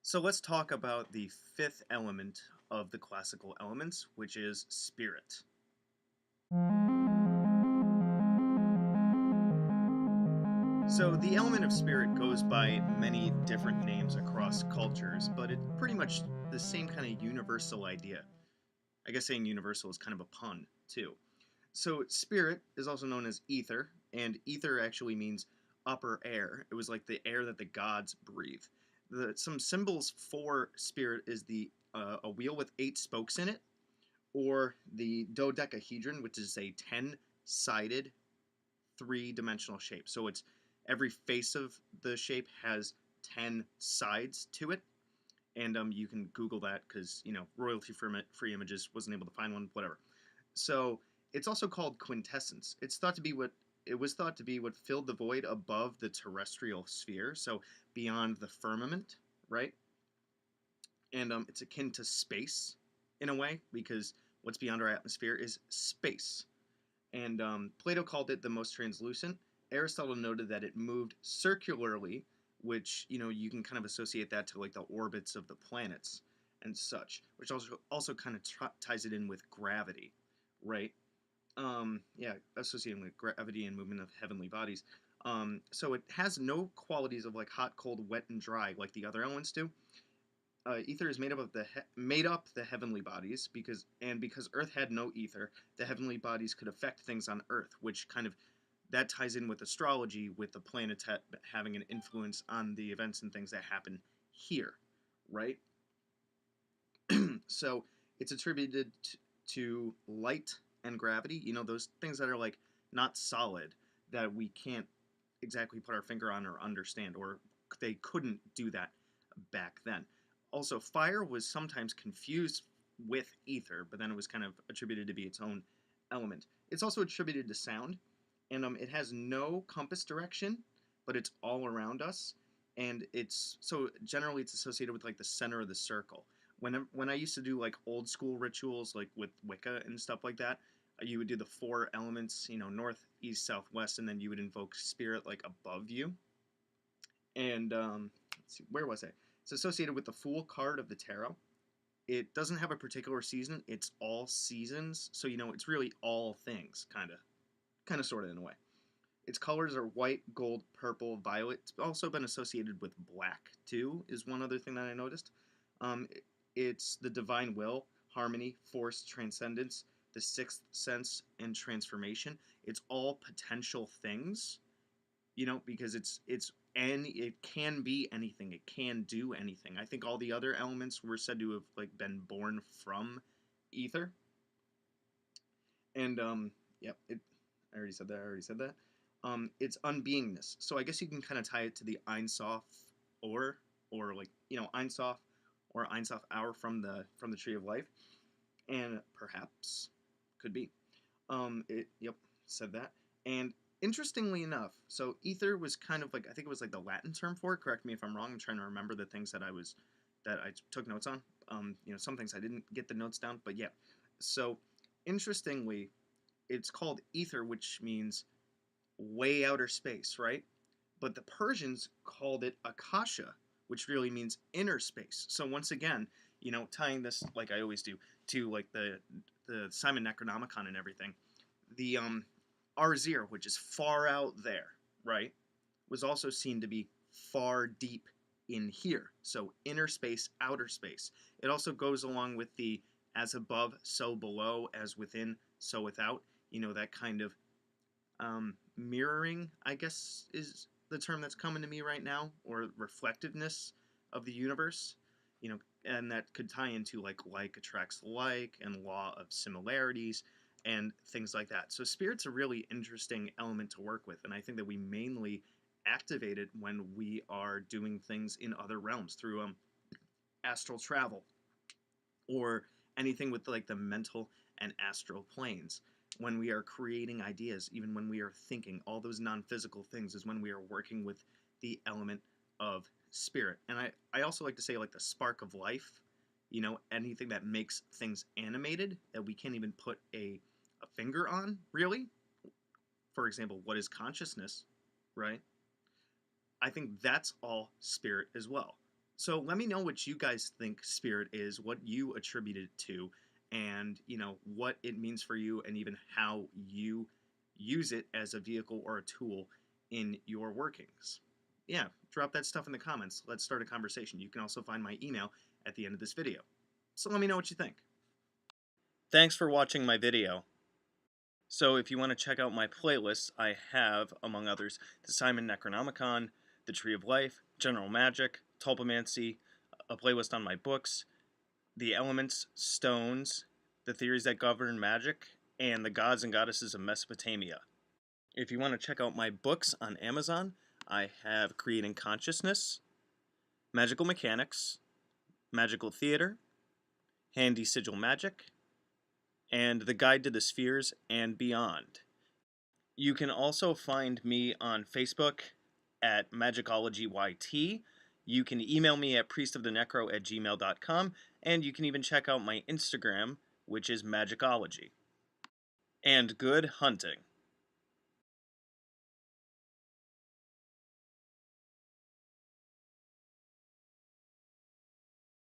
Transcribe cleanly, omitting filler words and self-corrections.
So let's talk about the fifth element of the classical elements, which is spirit. So the element of spirit goes by many different names across cultures, but it's pretty much the same kind of universal idea. I guess saying universal is kind of a pun, too. So spirit is also known as ether, and ether actually means upper air. It was like the air that the gods breathe. Some symbols for spirit is a wheel with 8 spokes in it, or the dodecahedron, which is a 10-sided three-dimensional shape. So it's every face of the shape has 10 sides to it, and you can Google that because royalty-free images wasn't able to find one, whatever. So it's also called quintessence. It was thought to be what filled the void above the terrestrial sphere, so beyond the firmament, right? And it's akin to space in a way because what's beyond our atmosphere is space. And Plato called it the most translucent. Aristotle noted that it moved circularly, which you can kind of associate that to like the orbits of the planets and such, which also kind of ties it in with gravity, right? Yeah, associating with gravity and movement of heavenly bodies. So it has no qualities of like hot, cold, wet, and dry like the other elements do. Ether is made up the heavenly bodies because Earth had no ether, the heavenly bodies could affect things on Earth, which kind of that ties in with astrology, with the planets having an influence on the events and things that happen here, right? So it's attributed to light and gravity. Those things that are like not solid that we can't exactly put our finger on or understand, or they couldn't do that back then. Also, fire was sometimes confused with ether, but then it was kind of attributed to be its own element. It's also attributed to sound, and it has no compass direction, but it's all around us, and generally it's associated with like the center of the circle. When I used to do like old school rituals, like with Wicca and stuff like that, you would do the 4 elements, north, east, south, west, and then you would invoke spirit like above you. And let's see, where was I? It's associated with the Fool card of the tarot. It doesn't have a particular season; it's all seasons. So it's really all things, kind of, sort of in a way. Its colors are white, gold, purple, violet. It's also been associated with black too. Is one other thing that I noticed. Um, it's the divine will, harmony, force, transcendence, the sixth sense, and transformation. It's all potential things, because it can be anything. It can do anything. I think all the other elements were said to have like been born from ether. And yep, I already said that. It's unbeingness. So I guess you can kind of tie it to the Ein Sof or like Ein Sof or Ein Sof hour from the Tree of Life, and perhaps could be. Yep, said that. And interestingly enough, so ether was kind of like, I think it was like the Latin term for it. Correct me if I'm wrong. I'm trying to remember the things that I took notes on. Some things I didn't get the notes down, but yeah. So interestingly, it's called ether, which means way outer space, right? But the Persians called it akasha, which really means inner space. So once again, tying this like I always do to like the Simon Necronomicon and everything, the Arzir, which is far out there, right, was also seen to be far deep in here. So inner space, outer space. It also goes along with the as above, so below, as within, so without. That kind of mirroring, I guess, is the term that's coming to me right now, or reflectiveness of the universe. And that could tie into like attracts like and law of similarities and things like that. So spirit's a really interesting element to work with, and I think that we mainly activate it when we are doing things in other realms through astral travel or anything with like the mental and astral planes. When we are creating ideas, even when we are thinking, all those non-physical things is when we are working with the element of spirit. And I also like to say like the spark of life, anything that makes things animated that we can't even put a finger on, really. For example, what is consciousness, right? I think that's all spirit as well. So let me know what you guys think spirit is, what you attribute it to, and what it means for you, and even how you use it as a vehicle or a tool in your workings. Yeah, drop that stuff in the comments. Let's start a conversation. You can also find my email at the end of this video. So let me know what you think. Thanks for watching my video. So if you want to check out my playlists, I have, among others, the Simon Necronomicon, the Tree of Life, General Magic, Tulpamancy, a playlist on my books, the elements, stones, the theories that govern magic, and the gods and goddesses of Mesopotamia. If you want to check out my books on Amazon, I have Creating Consciousness, Magical Mechanics, Magical Theater, Handy Sigil Magic, and The Guide to the Spheres and Beyond. You can also find me on Facebook at Magickology YT. You can email me at priestofthenecro@gmail.com, and you can even check out my Instagram, which is Magickology. And good hunting.